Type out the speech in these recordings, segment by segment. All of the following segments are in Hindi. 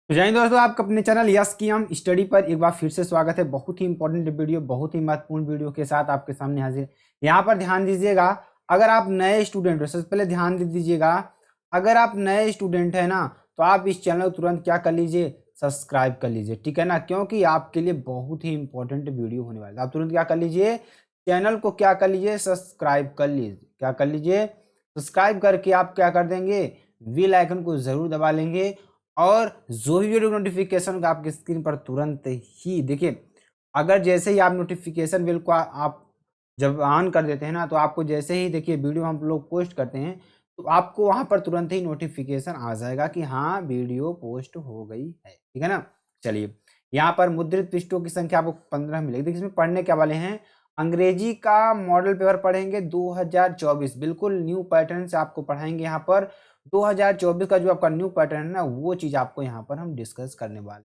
तो जय हिंद दोस्तों, आपका अपने चैनल यस की हम स्टडी पर एक बार फिर से स्वागत है। बहुत ही इंपॉर्टेंट वीडियो, बहुत ही महत्वपूर्ण वीडियो के साथ आपके सामने हाजिर। यहाँ पर ध्यान दीजिएगा, अगर आप नए स्टूडेंट हो, सबसे पहले ध्यान दे दीजिएगा, अगर आप नए स्टूडेंट है ना, तो आप इस चैनल को तुरंत क्या कर लीजिए, सब्सक्राइब कर लीजिए, ठीक है ना, क्योंकि आपके लिए बहुत ही इंपॉर्टेंट वीडियो होने वाला है। आप तुरंत क्या कर लीजिए, चैनल को क्या कर लीजिए, सब्सक्राइब कर लीजिए। क्या कर लीजिए, सब्सक्राइब करके आप क्या कर देंगे, बेल आइकन को जरूर दबा लेंगे और जो भी वीडियो नोटिफिकेशन का आपकी स्क्रीन पर तुरंत ही देखिए, अगर जैसे ही आप नोटिफिकेशन बिल को आप जब ऑन कर देते हैं ना, तो आपको जैसे ही देखिए वीडियो हम लोग पोस्ट करते हैं, तो आपको वहां पर तुरंत ही नोटिफिकेशन आ जाएगा कि हाँ वीडियो पोस्ट हो गई है, ठीक है ना। चलिए, यहाँ पर मुद्रित पृष्ठों की संख्या आपको 15 मिलेगी। देखिए इसमें पढ़ने क्या वाले हैं, अंग्रेजी का मॉडल पेपर पढ़ेंगे 2024, बिल्कुल न्यू पैटर्न से आपको पढ़ाएंगे। यहाँ पर 2024 का जो आपका न्यू पैटर्न है ना, वो चीज आपको यहाँ पर हम डिस्कस करने वाले।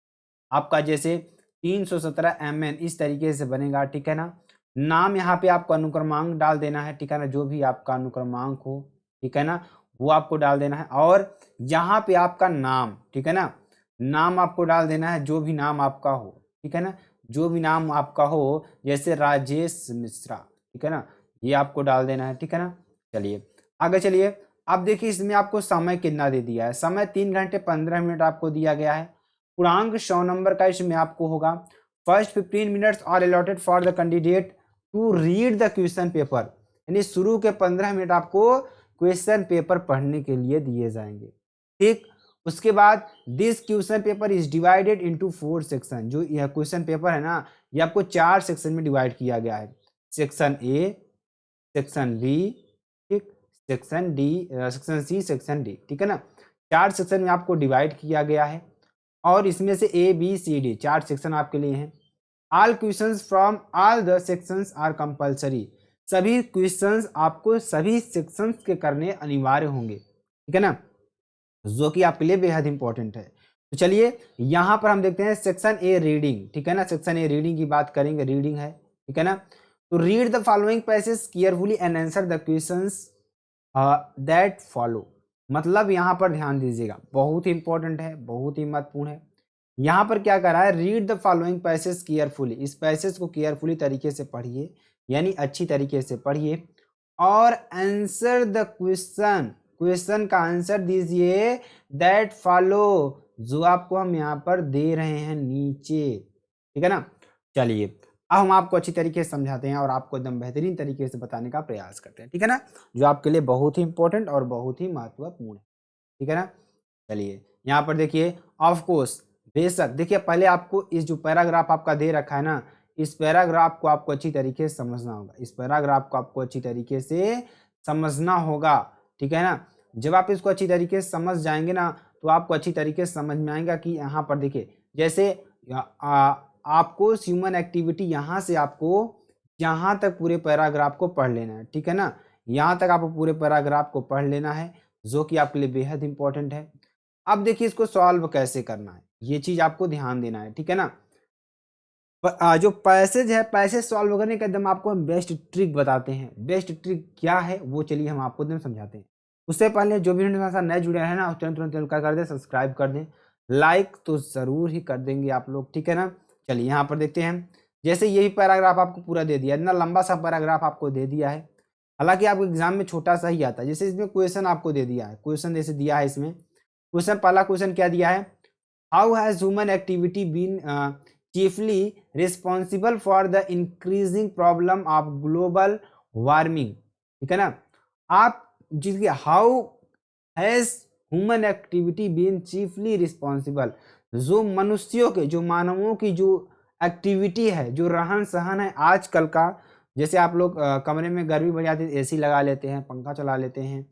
आपका जैसे 317 MN इस तरीके से बनेगा, ठीक है ना। नाम यहाँ पे आपको अनुक्रमांक डाल देना है, ठीक है ना, जो भी आपका अनुक्रमांक हो, ठीक है ना, वो आपको डाल देना है। और यहाँ पे आपका नाम, ठीक है ना, नाम आपको डाल देना है, जो भी नाम आपका हो, ठीक है ना, जो भी नाम आपका हो, जैसे राजेश मिश्रा, ठीक है ना, ये आपको डाल देना है, ठीक है ना। चलिए आगे चलिए। अब देखिए इसमें आपको समय कितना दे दिया है, समय 3 घंटे 15 मिनट आपको दिया गया है। पूर्णांक 100 नंबर का इसमें आपको होगा। First 15 minutes are allotted for the candidate to read the question paper, यानी शुरू के 15 मिनट आपको क्वेश्चन पेपर पढ़ने के लिए दिए जाएंगे, ठीक। उसके बाद this question paper is divided into 4 section, जो यह क्वेश्चन पेपर है ना, ये आपको 4 सेक्शन में डिवाइड किया गया है। सेक्शन ए, सेक्शन बी, ठीक, section D, section C, section D, ठीक है ना। 4 सेक्शन में आपको डिवाइड किया गया है और इसमें से A B C D 4 section आपके लिए हैं। All questions from all the sections are compulsory, सभी क्वेश्चंस आपको सभी सेक्शंस के करने अनिवार्य होंगे, ठीक है ना, जो कि आपके लिए बेहद इंपॉर्टेंट है। तो चलिए यहां पर हम देखते हैं सेक्शन ए रीडिंग, ठीक है ना, सेक्शन ए रीडिंग की बात करेंगे, रीडिंग है, ठीक है ना। तो read the following passage carefully and answer the questions that follow, मतलब यहां पर ध्यान दीजिएगा, बहुत ही इंपॉर्टेंट है, बहुत ही महत्वपूर्ण है। यहां पर क्या कर रहा है, read the following passage carefully, इस पैसेज को केयरफुली तरीके से पढ़िए, यानी अच्छी तरीके से पढ़िए और आंसर द क्वेश्चन, क्वेश्चन का आंसर दीजिए दैट फॉलो, जो आपको हम यहाँ पर दे रहे हैं नीचे, ठीक है ना। चलिए अब हम आपको अच्छी तरीके से समझाते हैं और आपको एकदम बेहतरीन तरीके से बताने का प्रयास करते हैं, ठीक है ना, जो आपके लिए बहुत ही इंपॉर्टेंट और बहुत ही महत्वपूर्ण है, ठीक है ना। चलिए यहाँ पर देखिए, ऑफ कोर्स, बेशक, देखिए पहले आपको इस जो पैराग्राफ आपका दे रखा है ना, इस पैराग्राफ को आपको अच्छी तरीके से समझना होगा, इस पैराग्राफ को आपको अच्छी तरीके से समझना होगा, ठीक है ना। जब आप इसको अच्छी तरीके से समझ जाएंगे ना, तो आपको अच्छी तरीके से समझ में आएगा कि यहाँ पर देखिए, जैसे आपको ह्यूमन एक्टिविटी यहाँ से आपको यहाँ तक पूरे पैराग्राफ को पढ़ लेना है, ठीक है ना, यहाँ तक आपको पूरे पैराग्राफ को पढ़ लेना है, जो कि आपके लिए बेहद इंपॉर्टेंट है। अब देखिए इसको सॉल्व कैसे करना है, ये चीज आपको ध्यान देना है, ठीक है ना। जो पैसेज है, पैसेज सॉल्व करने का एकदम आपको हम बेस्ट ट्रिक बताते हैं। बेस्ट ट्रिक क्या है वो चलिए हम आपको एकदम समझाते हैं। उससे पहले जो भी हमारे साथ नए जुड़े हैं ना, तुरंत तुरंत तुरंत क्या कर दें, सब्सक्राइब कर दें, लाइक तो जरूर ही कर देंगे आप लोग, ठीक है ना। चलिए यहाँ पर देखते हैं, जैसे यही पैराग्राफ आपको पूरा दे दिया, इतना लंबा सा पैराग्राफ आपको दे दिया है, हालांकि आपको एग्जाम में छोटा सा ही आता है। जैसे इसमें क्वेश्चन आपको दे दिया है, क्वेश्चन जैसे दिया है इसमें, क्वेश्चन पहला क्वेश्चन क्या दिया है, how has human activity been chiefly responsible for the increasing problem of global warming, ठीक है ना। आप जिसके how has human activity been chiefly responsible, जो मनुष्यों के, जो मानवों की जो एक्टिविटी है, जो रहन सहन है आजकल का, जैसे आप लोग कमरे में गर्मी बढ़ जाती है, एसी लगा लेते हैं, पंखा चला लेते हैं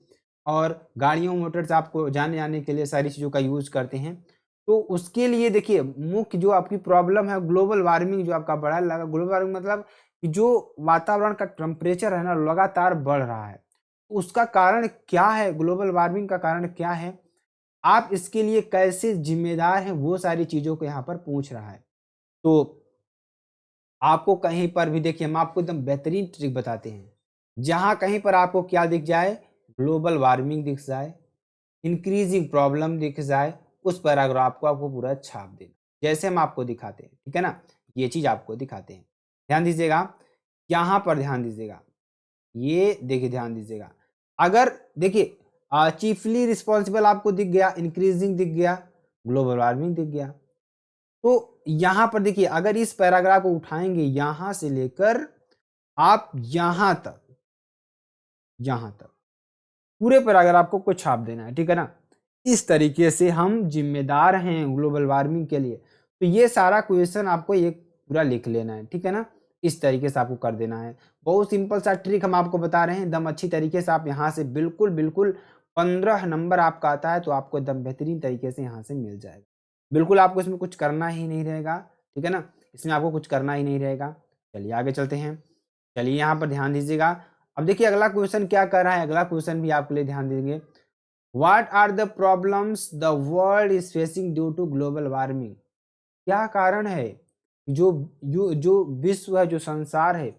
और गाड़ियों मोटर से आपको जाने आने के लिए सारी चीज़ों का यूज करते हैं, तो उसके लिए देखिए मुख्य जो आपकी प्रॉब्लम है ग्लोबल वार्मिंग, जो आपका बढ़ा लगा, ग्लोबल वार्मिंग मतलब कि जो वातावरण का टेम्परेचर है ना लगातार बढ़ रहा है, उसका कारण क्या है, ग्लोबल वार्मिंग का कारण क्या है, आप इसके लिए कैसे जिम्मेदार हैं, वो सारी चीजों को यहाँ पर पूछ रहा है। तो आपको कहीं पर भी देखिए, हम आपको एकदम बेहतरीन ट्रिक बताते हैं, जहां कहीं पर आपको क्या दिख जाए, ग्लोबल वार्मिंग दिख जाए, इंक्रीजिंग प्रॉब्लम दिख जाए, उस पैराग्राफ को आपको पूरा छाप देना, जैसे हम आपको दिखाते हैं, ठीक है ना, ये चीज आपको दिखाते हैं। ध्यान दीजिएगा, यहाँ पर ध्यान दीजिएगा, ये देखिए ध्यान दीजिएगा, अगर देखिए चीफली रिस्पॉन्सिबल आपको दिख गया, इंक्रीजिंग दिख गया, ग्लोबल वार्मिंग दिख गया, तो यहां पर देखिए अगर इस पैराग्राफ को उठाएंगे यहां से लेकर आप यहां तक पूरे पैराग्राफ को कुछ छाप देना है, ठीक है ना। इस तरीके से हम जिम्मेदार हैं ग्लोबल वार्मिंग के लिए। तो ये सारा क्वेश्चन आपको एक पूरा लिख लेना है, ठीक है ना, इस तरीके से आपको कर देना है। बहुत सिंपल सा ट्रिक हम आपको बता रहे हैं, एकदम अच्छी तरीके से आप यहाँ से बिल्कुल बिल्कुल 15 नंबर आपका आता है तो आपको एकदम बेहतरीन तरीके से यहाँ से मिल जाएगा। बिल्कुल आपको इसमें कुछ करना ही नहीं रहेगा, ठीक है ना, इसमें आपको कुछ करना ही नहीं रहेगा। चलिए आगे चलते हैं। चलिए यहाँ पर ध्यान दीजिएगा, अब देखिए अगला क्वेश्चन क्या कर रहा है, अगला क्वेश्चन भी आपके लिए ध्यान देंगे। What are the problems the world is facing due to global warming. क्या कारण है जो विश्व है, जो संसार है,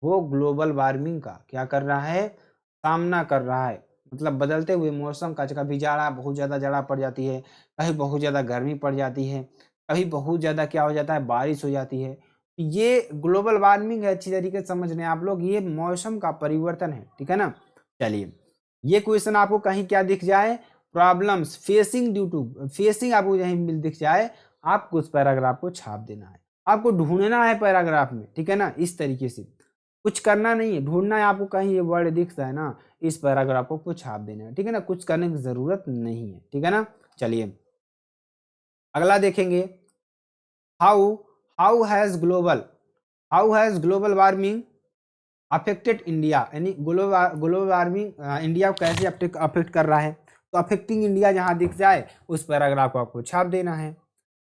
वो ग्लोबल वार्मिंग का क्या कर रहा है, सामना कर रहा है। मतलब बदलते हुए मौसम का, कभी जाड़ा, बहुत ज़्यादा जाड़ा पड़ जाती है, कहीं बहुत ज़्यादा गर्मी पड़ जाती है, कभी बहुत ज़्यादा क्या हो जाता है, बारिश हो जाती है। ये ग्लोबल वार्मिंग है, अच्छी तरीके से समझ रहे हैं आप लोग, ये मौसम का परिवर्तन है, ठीक है ना। चलिए ये क्वेश्चन आपको कहीं क्या दिख जाए, problems facing due to, facing आपको यहीं दिख जाए, आपको उस पैराग्राफ को छाप देना है, आपको ढूंढना है पैराग्राफ में, ठीक है ना, इस तरीके से कुछ करना नहीं है, ढूंढना है आपको, कहीं ये वर्ड दिखता है ना, इस पैराग्राफ को छाप देना है, ठीक है ना, कुछ करने की जरूरत नहीं है, ठीक है ना। चलिए अगला देखेंगे, how how has global warming affected India, यानी ग्लोबल वार्मिंग इंडिया को कैसे अफेक्ट कर रहा है। तो अफेक्टिंग इंडिया जहां दिख जाए उस पैराग्राफ को आपको छाप देना है।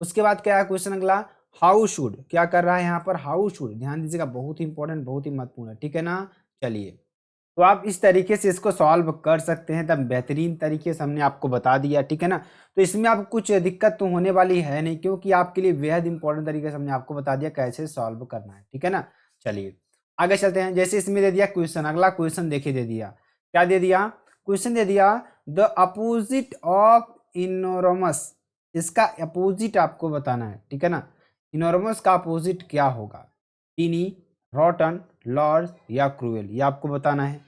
उसके बाद क्या है क्वेश्चन अगला, हाउ शुड, क्या कर रहा है यहाँ पर, हाउ शुड, ध्यान दीजिएगा, बहुत ही इंपॉर्टेंट, बहुत ही महत्वपूर्ण है, ठीक है ना। चलिए तो आप इस तरीके से इसको सॉल्व कर सकते हैं, तब बेहतरीन तरीके से हमने आपको बता दिया, ठीक है ना। तो इसमें आपको कुछ दिक्कत तो होने वाली है नहीं, क्योंकि आपके लिए बेहद इंपॉर्टेंट तरीके से हमने आपको बता दिया कैसे सॉल्व करना है, ठीक है ना। चलिए आगे चलते हैं। जैसे इसमें दे दिया क्वेश्चन, अगला क्वेश्चन देखिए दे दिया, क्या दे दिया, क्वेश्चन दे दिया, द अपोजिट ऑफ इनोरमस, इसका अपोजिट आपको बताना है, ठीक है ना। इनोरमस का अपोजिट क्या होगा, टीनी, रॉटन, लार्ज या क्रूएल, ये आपको बताना है।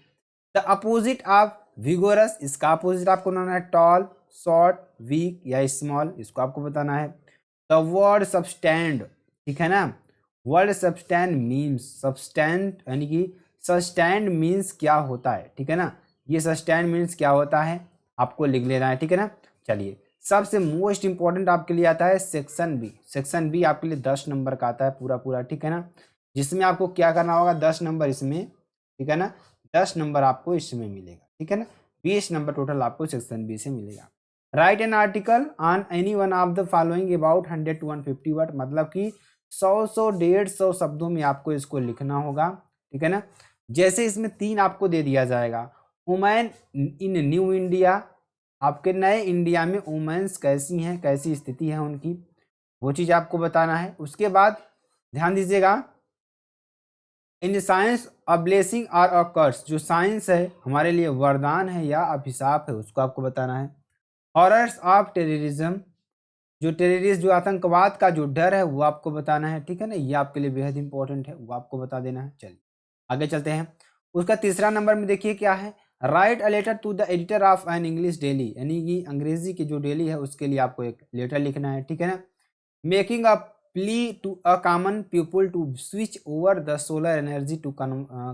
द अपोजिट ऑफ विगोरस, इसका अपोजिट आपको बनाना है, टॉल, शॉर्ट, वीक या स्मॉल, इसको आपको बताना है। द वर्ड सबस्टैंड, ठीक है ना, वर्ड सबस्टैंड मीन्स, सबस्टैंड यानी कि सस्टैंड मीन्स क्या होता है, ठीक है ना, ये सस्टैंड मीन्स क्या होता है आपको लिख लेना है, ठीक है ना। चलिए सबसे मोस्ट इंपॉर्टेंट आपके लिए आता है सेक्शन बी, सेक्शन बी आपके लिए 10 नंबर का आता है पूरा पूरा, ठीक है ना, जिसमें आपको क्या करना होगा, 10 नंबर इसमें, ठीक है ना, 10 नंबर आपको इसमें मिलेगा, ठीक है ना, 20 नंबर टोटल आपको सेक्शन बी से मिलेगा। Right an article on any one of the following about 100 to 150 word, मतलब कि 100 150 शब्दों में आपको इसको लिखना होगा, ठीक है ना। जैसे इसमें 3 आपको दे दिया जाएगा, वुमेन इन न्यू इंडिया, आपके नए इंडिया में वुमेन्स कैसी हैं, कैसी स्थिति है उनकी, वो चीज़ आपको बताना है। उसके बाद ध्यान दीजिएगा, इन साइंस अ ब्लेसिंग और अ कर्स, जो साइंस है हमारे लिए वरदान है या अभिशाप है, उसको आपको बताना है। हॉरर्स ऑफ टेररिज्म, जो टेररिस्ट, जो आतंकवाद का जो डर है वो आपको बताना है, ठीक है ना, ये आपके लिए बेहद इंपॉर्टेंट है, वो आपको बता देना है। चलिए आगे चलते हैं। उसका तीसरा नंबर में देखिए क्या है, write a letter to the editor of an English daily, यानी कि अंग्रेजी की जो डेली है उसके लिए आपको एक लेटर लिखना है, ठीक है ना। Making a plea to a common people to switch over the solar energy to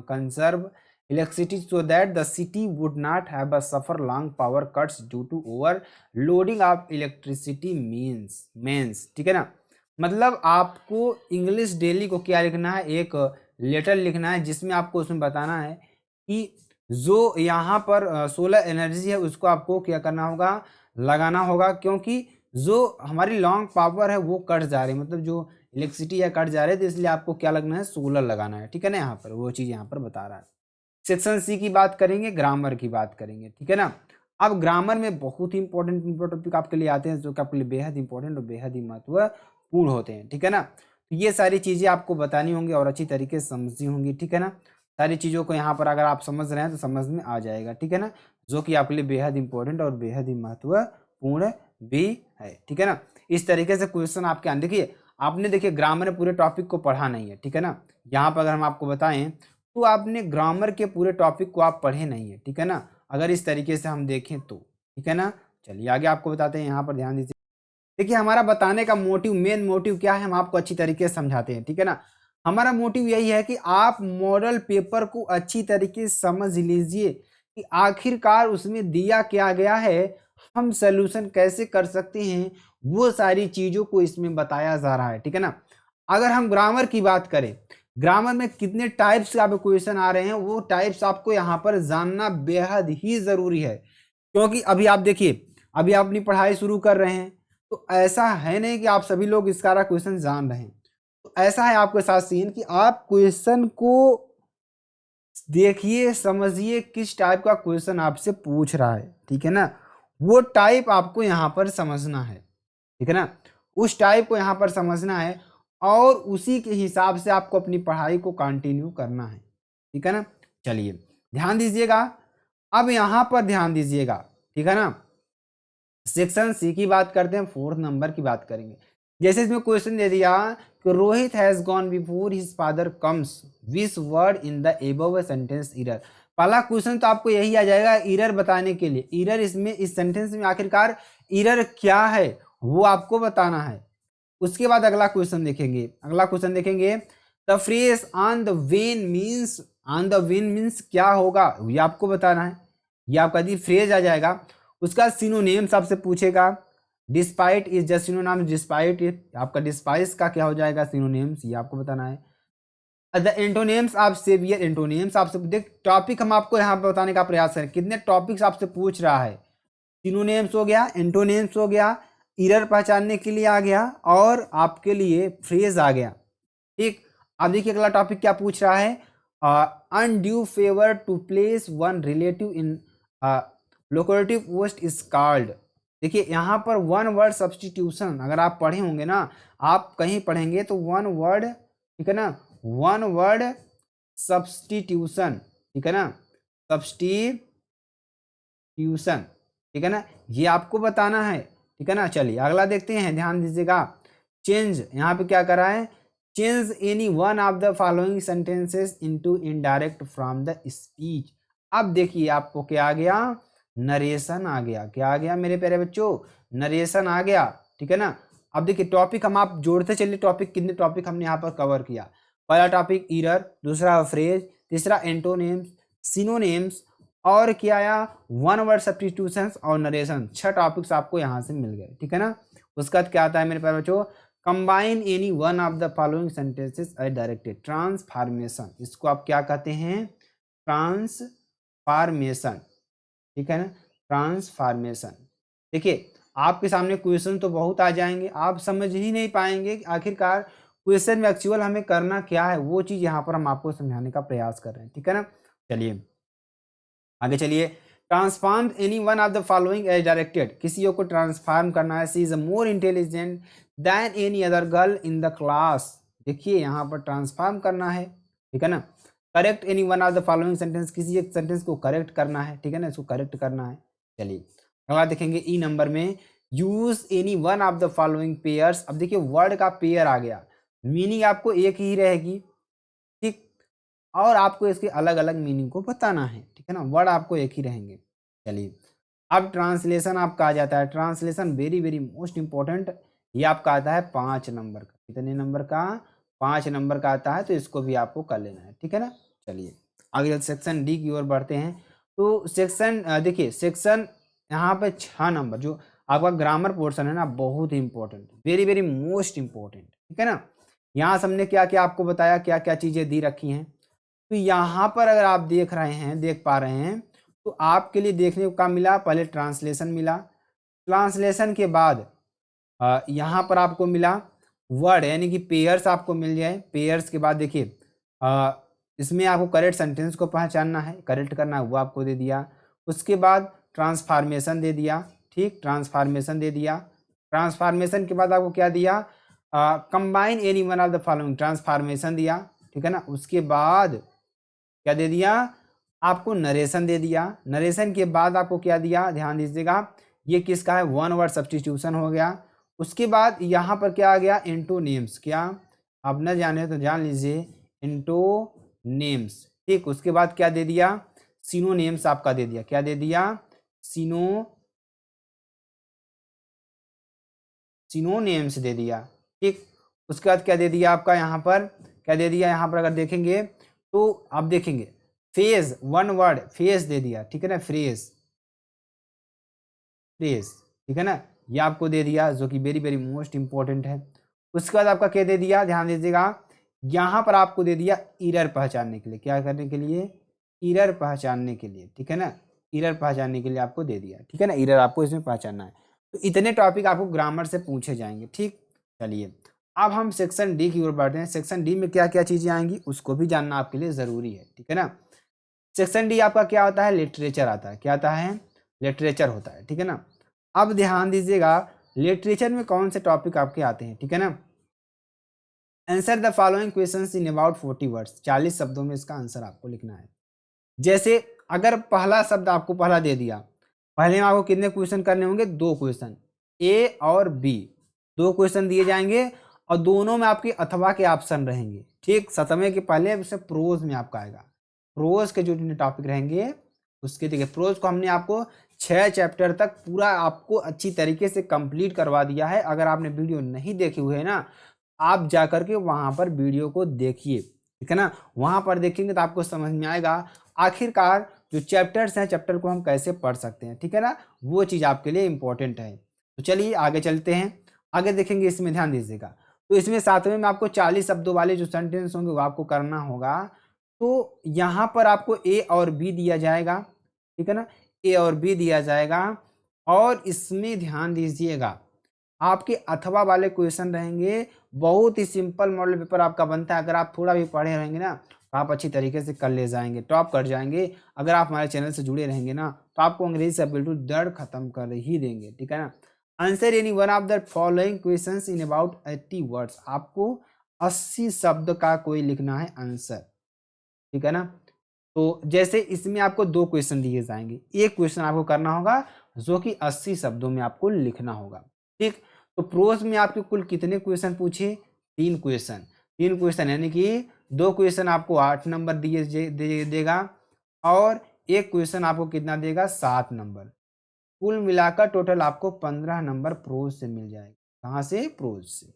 conserve electricity so that the city would not have a suffer long power cuts due to overloading of electricity means, ठीक है ना। मतलब आपको इंग्लिश डेली को क्या लिखना है, एक लेटर लिखना है, जिसमें आपको उसमें बताना है कि जो यहाँ पर सोलर एनर्जी है उसको आपको क्या करना होगा, लगाना होगा, क्योंकि जो हमारी लॉन्ग पावर है वो कट जा रही है, मतलब जो इलेक्ट्रिसिटी है कट जा रही है, तो इसलिए आपको क्या लगना है, सोलर लगाना है, ठीक है ना। यहाँ पर वो चीज़ यहाँ पर बता रहा है। सेक्शन सी की बात करेंगे, ग्रामर की बात करेंगे, ठीक है ना। अब ग्रामर में बहुत ही इंपॉर्टेंट टॉपिक आपके लिए आते हैं, जो कि आपके लिए बेहद इंपॉर्टेंट और बेहद ही महत्वपूर्ण होते हैं, ठीक है ना। तो ये सारी चीज़ें आपको बतानी होंगी और अच्छी तरीके से समझनी होंगी, ठीक है ना। सारी चीज़ों को यहाँ पर अगर आप समझ रहे हैं तो समझ में आ जाएगा, ठीक है ना, जो कि आपके लिए बेहद इंपॉर्टेंट और बेहद ही महत्वपूर्ण भी है, ठीक है ना। इस तरीके से क्वेश्चन आपके आने, देखिए आपने देखिए ग्रामर पूरे टॉपिक को पढ़ा नहीं है, ठीक है ना। यहाँ पर अगर हम आपको बताएं तो आपने ग्रामर के पूरे टॉपिक को आप पढ़े नहीं है, ठीक है ना, अगर इस तरीके से हम देखें तो, ठीक है ना। चलिए आगे आपको बताते हैं, यहाँ पर ध्यान दीजिए। देखिए हमारा बताने का मोटिव, मेन मोटिव क्या है, हम आपको अच्छी तरीके से समझाते हैं, ठीक है ना। हमारा मोटिव यही है कि आप मॉडल पेपर को अच्छी तरीके से समझ लीजिए कि आखिरकार उसमें दिया क्या गया है, हम सोल्यूशन कैसे कर सकते हैं, वो सारी चीजों को इसमें बताया जा रहा है, ठीक है ना। अगर हम ग्रामर की बात करें, ग्रामर में कितने टाइप्स का क्वेश्चन आ रहे हैं, वो टाइप्स आपको यहाँ पर जानना बेहद ही जरूरी है। क्योंकि अभी आप देखिए, अभी आप अपनी पढ़ाई शुरू कर रहे हैं, तो ऐसा है नहीं कि आप सभी लोग इस सारा क्वेश्चन जान रहे हैं। तो ऐसा है आपके साथ सीन कि आप क्वेश्चन को देखिए, समझिए किस टाइप का क्वेश्चन आपसे पूछ रहा है, ठीक है ना, वो टाइप आपको यहाँ पर समझना है, ठीक है ना, उस टाइप को यहाँ पर समझना है और उसी के हिसाब से आपको अपनी पढ़ाई को कंटिन्यू करना है, ठीक है ना। चलिए ध्यान दीजिएगा, अब यहाँ पर ध्यान दीजिएगा, ठीक है ना। सेक्शन सी की बात करते हैं, 4th नंबर की बात करेंगे। जैसे इसमें क्वेश्चन दे दिया कि Rohit has gone before his father comes, which word in the above sentence error. पहला क्वेश्चन तो आपको यही आ जाएगा इरर बताने के लिए, इरर इसमें इस सेंटेंस में आखिरकार इरर क्या है वो आपको बताना है। उसके बाद अगला क्वेश्चन देखेंगे, अगला क्वेश्चन देखेंगे the phrase on the when means, on the when means क्या होगा, ये आपको बताना है, ये आपका दी फ्रेज आ जाएगा। उसका सिनोनिम्स आपसे पूछेगा, despite is just synonym, despite आपका डिस्पाइस का क्या हो जाएगा सिनोनिम्स, ये आपको बताना है। The antonyms of saviour, antonyms आपसे देख, टॉपिक हम आपको यहाँ पे बताने का प्रयास करें, कितने टॉपिक्स आपसे पूछ रहा है। सिनोनिम्स हो गया, एंटोनिम्स हो गया, इरर पहचानने के लिए आ गया और आपके लिए फ्रेज आ गया, ठीक। अब देखिए अगला टॉपिक क्या पूछ रहा है, undue favour to place one relative in lucrative post is called. देखिए यहाँ पर वन वर्ड सब्सटीट्यूशन, अगर आप पढ़े होंगे ना, आप कहीं पढ़ेंगे तो वन वर्ड, ठीक है ना, वन वर्ड सब्सटीट्यूशन, ठीक है ना, सब्सटीट्यूशन, ठीक है ना, ये आपको बताना है, ठीक है ना। चलिए अगला देखते हैं, ध्यान दीजिएगा। चेंज, यहाँ पे क्या करा है, change any one of the following sentences into indirect from the speech. अब देखिए आपको क्या आ गया, नरेशन आ गया, क्या आ गया मेरे प्यारे बच्चों, नरेशन आ गया, ठीक है ना। अब देखिए टॉपिक हम आप जोड़ते चलिए, टॉपिक कितने टॉपिक हमने यहाँ पर कवर किया। पहला टॉपिक इरर, दूसरा फ्रेज, तीसरा एंटोनिम्स, सिनोनिम्स और क्या आया, वन वर्ड सब्स्टिट्यूशंस और नरेशन। 6 टॉपिक्स आपको यहाँ से मिल गए, ठीक है ना। उसका क्या आता है मेरे प्यारे बच्चों, combine any one of the following sentences as directed, transformation, इसको आप क्या कहते हैं, ट्रांसफॉर्मेशन, ठीक है ना, ट्रांसफॉर्मेशन। देखिए आपके सामने क्वेश्चन तो बहुत आ जाएंगे, आप समझ ही नहीं पाएंगे कि आखिरकार क्वेश्चन में एक्चुअल हमें करना क्या है, वो चीज यहाँ पर हम आपको समझाने का प्रयास कर रहे हैं, ठीक है ना। चलिए आगे चलिए, transform any one of the following as directed, किसी को ट्रांसफॉर्म करना है, she is more intelligent than any other girl in the class. देखिए यहाँ पर ट्रांसफॉर्म करना है, ठीक है ना। Correct any one of the following sentence, किसी एक सेंटेंस को करेक्ट करना है, ठीक है ना, इसको करेक्ट करना है। चलिए अगला देखेंगे ई नंबर में, use any one of the following pairs. अब देखिए वर्ड का पेयर आ गया, मीनिंग आपको एक ही रहेगी, ठीक, और आपको इसके अलग अलग मीनिंग को बताना है, ठीक है ना, वर्ड आपको एक ही रहेंगे। चलिए अब ट्रांसलेशन आपका आ जाता है, translation very very most important, ये आपका आता है 5 नंबर का, कितने नंबर का, 5 नंबर का आता है, तो इसको भी आपको कर लेना है, ठीक है ना। चलिए आगे सेक्शन डी की ओर बढ़ते हैं। तो सेक्शन देखिए, सेक्शन यहाँ पे 6 नंबर जो आपका ग्रामर पोर्शन है ना, बहुत ही important, very very most important, ठीक है ना। यहाँ हमने क्या क्या आपको बताया, क्या क्या चीजें दी रखी हैं। तो यहाँ पर अगर आप देख रहे हैं, देख पा रहे हैं, तो आपके लिए देखने को क्या मिला, पहले ट्रांसलेशन मिला, ट्रांसलेशन के बाद यहाँ पर आपको मिला वर्ड, यानी कि पेयर्स आपको मिल जाए। पेयर्स के बाद देखिए इसमें आपको करेक्ट सेंटेंस को पहचानना है, करेक्ट करना है, वो आपको दे दिया। उसके बाद ट्रांसफॉर्मेशन दे दिया, ठीक, ट्रांसफॉर्मेशन दे दिया। ट्रांसफॉर्मेशन के बाद आपको क्या दिया, combine any one of the following, transformation दिया, ठीक है ना। उसके बाद क्या दे दिया, आपको नरेशन दे दिया। नरेशन के बाद आपको क्या दिया, ध्यान दीजिएगा, ये किसका है, वन वर्ड सब्स्टिट्यूशन हो गया। उसके बाद यहाँ पर क्या आ गया, एंटोनिम्स। क्या आप न जाने तो जान लीजिए, एंटोनिम्स। ठीक, उसके बाद क्या दे दिया, सिनोनिम्स आपका दे दिया। क्या दे दिया, सिनोनिम्स दे दिया। ठीक, उसके बाद क्या दे दिया आपका यहाँ पर, क्या दे दिया यहाँ पर अगर देखेंगे तो आप देखेंगे फेज, वन वर्ड फेज दे दिया। ठीक है ना, फ्रेज, फ्रेज, ठीक है ना, ये आपको दे दिया, जो कि वेरी वेरी मोस्ट इंपॉर्टेंट है। उसके बाद आपका क्या दे दिया, ध्यान दीजिएगा, यहाँ पर आपको दे दिया एरर पहचानने के लिए। क्या करने के लिए, एरर पहचानने के लिए। ठीक है ना, एरर पहचानने के लिए आपको दे दिया। ठीक है ना, एरर आपको इसमें पहचानना है। तो इतने टॉपिक आपको ग्रामर से पूछे जाएंगे। ठीक, चलिए अब हम सेक्शन डी की ओर बढ़ते हैं। सेक्शन डी में क्या क्या चीजें आएंगी उसको भी जानना आपके लिए जरूरी है। ठीक है ना, सेक्शन डी आपका क्या होता है, लिटरेचर आता है। क्या आता है, लिटरेचर होता है। ठीक है ना, अब ध्यान दीजिएगा, लिटरेचर में कौन से टॉपिक आपके आते हैं। ठीक है ना, answer the following questions in about 40 words, 40 शब्दों में इसका आंसर आपको लिखना है। जैसे अगर पहला शब्द आपको पहला दे दिया, पहले में आपको कितने क्वेश्चन करने होंगे, 2 क्वेश्चन, ए और बी, 2 क्वेश्चन दिए जाएंगे और दोनों में आपके अथवा के ऑप्शन रहेंगे। ठीक, 7वें के पहले उसे प्रोज में आपका आएगा। प्रोज के जो टॉपिक रहेंगे उसके, देखिए प्रोज को हमने आपको 6 चैप्टर तक पूरा आपको अच्छी तरीके से कंप्लीट करवा दिया है। अगर आपने वीडियो नहीं देखी हुई है ना, आप जा करके वहां पर वीडियो को देखिए। ठीक है ना, वहां पर देखेंगे तो आपको समझ में आएगा आखिरकार जो चैप्टर्स हैं, चैप्टर को हम कैसे पढ़ सकते हैं। ठीक है ना, वो चीज़ आपके लिए इंपॉर्टेंट है। तो चलिए आगे चलते हैं, आगे देखेंगे। इसमें ध्यान दीजिएगा, तो इसमें 7वें में आपको 40 शब्दों वाले जो सेंटेंस होंगे वो आपको करना होगा। तो यहाँ पर आपको ए और बी दिया जाएगा। ठीक है ना, ए और बी दिया जाएगा और इसमें ध्यान दीजिएगा आपके अथवा वाले क्वेश्चन रहेंगे। बहुत ही सिंपल मॉडल पेपर आपका बनता है। अगर आप थोड़ा भी पढ़े रहेंगे ना तो आप अच्छी तरीके से कर ले जाएंगे, टॉप कर जाएंगे। अगर आप हमारे चैनल से जुड़े रहेंगे ना तो आपको अंग्रेजी से बिल्कुल डर खत्म कर ही देंगे। ठीक है ना, answer any one of the following questions in about 80 words, आपको 80 शब्द का कोई लिखना है आंसर। ठीक है ना, तो जैसे इसमें आपको 2 क्वेश्चन दिए जाएंगे, एक क्वेश्चन आपको करना होगा जो कि 80 शब्दों में आपको लिखना होगा। ठीक, तो प्रोज में आपके कुल कितने क्वेश्चन पूछे, 3 क्वेश्चन। 3 क्वेश्चन यानी कि 2 क्वेश्चन आपको 8 नंबर देगा और एक क्वेश्चन आपको कितना देगा, 7 नंबर। कुल मिलाकर टोटल आपको 15 नंबर प्रोज से मिल जाएगा। कहाँ से, प्रोज से,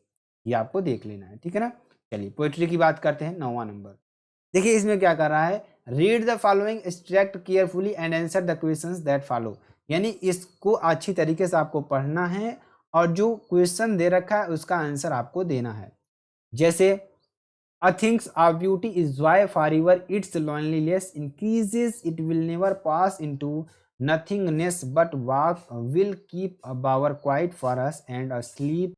ये आपको देख लेना है। ठीक है ना, चलिए पोएट्री की बात करते हैं, 9वां नंबर। देखिए इसमें क्या कर रहा है, read the following extract carefully and answer the questions that follow, यानी इसको अच्छी तरीके से आपको पढ़ना है और जो क्वेश्चन दे रखा है उसका आंसर आपको देना है। जैसे a things of beauty is joy forever its loneliness increases it will never pass into nothingness but walk will keep a bower quiet for us and a sleep